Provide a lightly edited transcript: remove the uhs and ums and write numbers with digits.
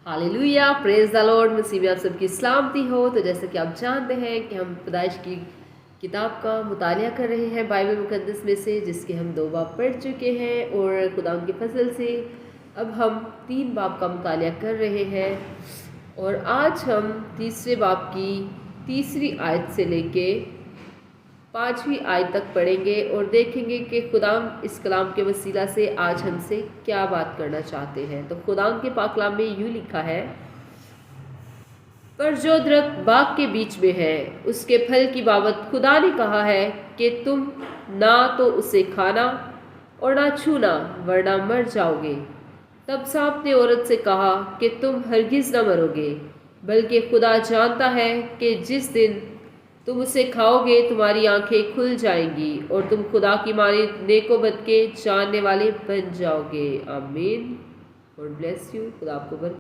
Hallelujah, praise the lord. मसीह में आप सबकी सलामती हो। तो जैसे कि आप जानते हैं कि हम पैदाइश की किताब का मुतालिया कर रहे हैं बाइबल मुकद्दस में से, जिसके हम 2 बाब पढ़ चुके हैं और खुदा के फजल से अब हम 3 बाब का मुतालिया कर रहे हैं। और आज हम तीसरे बाब की तीसरी आयत से लेके 5वीं आयत तक पढ़ेंगे और देखेंगे कि खुदा इस कलाम के वसीला से आज हमसे क्या बात करना चाहते हैं। तो खुदा के पाक कलाम में यूँ लिखा है, पर जो दरख्त बाग के बीच में है उसके फल की बाबत खुदा ने कहा है कि तुम ना तो उसे खाना और ना छूना, वरना मर जाओगे। तब सांप ने औरत से कहा कि तुम हरगिज न मरोगे, बल्कि खुदा जानता है कि जिस दिन तुम उसे खाओगे तुम्हारी आंखें खुल जाएंगी और तुम खुदा की माने नेको बद के जानने वाले बन जाओगे। आमीन। God bless you. खुदा आपको